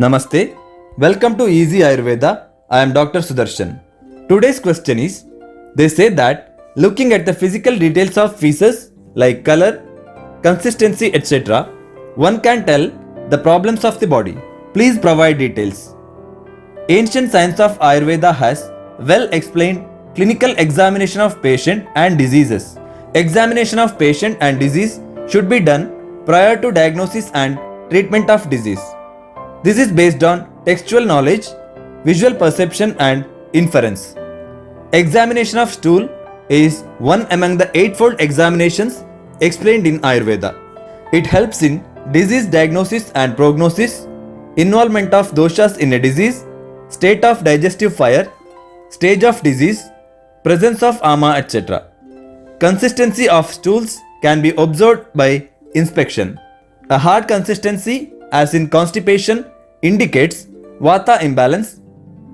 Namaste. Welcome to Easy Ayurveda. I am Dr. Sudarshan. Today's question is, they say that looking at the physical details of feces like color, consistency, etc., one can tell the problems of the body. Please provide details. Ancient science of Ayurveda has well explained clinical examination of patient and diseases. Examination of patient and disease should be done prior to diagnosis and treatment of disease. This is based on textual knowledge, visual perception and inference. Examination of stool is one among the eightfold examinations explained in Ayurveda. It helps in disease diagnosis and prognosis, involvement of doshas in a disease, state of digestive fire, stage of disease, presence of ama, etc. Consistency of stools can be observed by inspection. A hard consistency, as in constipation, indicates vata imbalance,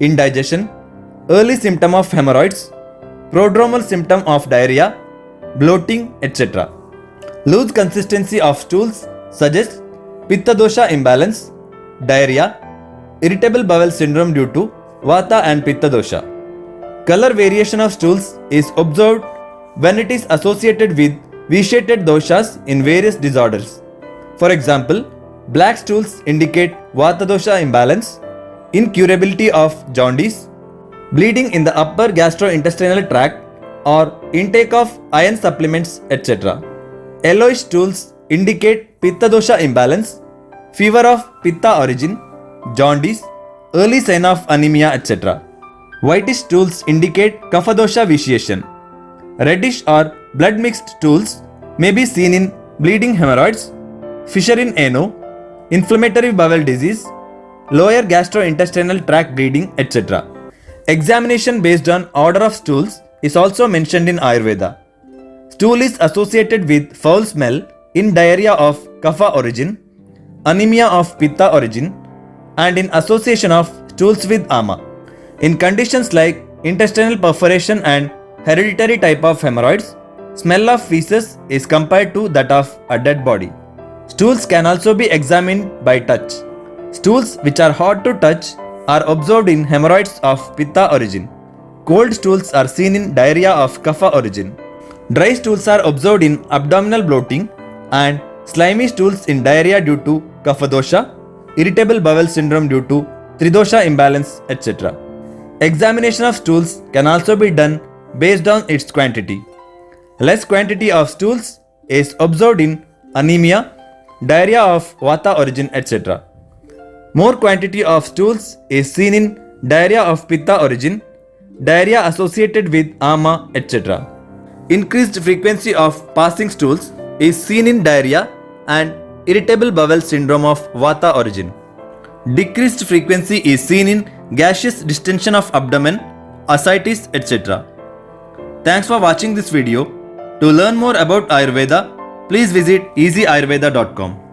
indigestion, early symptom of hemorrhoids, prodromal symptom of diarrhea, bloating, etc. Loose consistency of stools suggests pitta dosha imbalance, diarrhea, irritable bowel syndrome due to vata and pitta dosha. Color variation of stools is observed when it is associated with vitiated doshas in various disorders. For example, black stools indicate vata dosha imbalance, incurability of jaundice, bleeding in the upper gastrointestinal tract, or intake of iron supplements, etc. Yellowish stools indicate pitta dosha imbalance, fever of pitta origin, jaundice, early sign of anemia, etc. Whitish stools indicate kapha dosha vitiation. Reddish or blood mixed stools may be seen in bleeding hemorrhoids, fissure in ano, inflammatory bowel disease, lower gastrointestinal tract bleeding, etc. Examination based on order of stools is also mentioned in Ayurveda. Stool is associated with foul smell in diarrhea of kapha origin, anemia of pitta origin, and in association of stools with ama. In conditions like intestinal perforation and hereditary type of hemorrhoids, smell of feces is compared to that of a dead body. Stools can also be examined by touch. Stools which are hard to touch are observed in hemorrhoids of pitta origin. Cold stools are seen in diarrhea of kapha origin. Dry stools are observed in abdominal bloating and slimy stools in diarrhea due to kapha dosha, irritable bowel syndrome due to tridosha imbalance, etc. Examination of stools can also be done based on its quantity. Less quantity of stools is observed in anemia, diarrhea of vata origin, etc. More quantity of stools is seen in diarrhea of pitta origin, diarrhea associated with ama, etc. Increased frequency of passing stools is seen in diarrhea and irritable bowel syndrome of vata origin. Decreased frequency is seen in gaseous distension of abdomen, ascites, etc. Thanks for watching this video. To learn more about Ayurveda, please visit easyayurveda.com.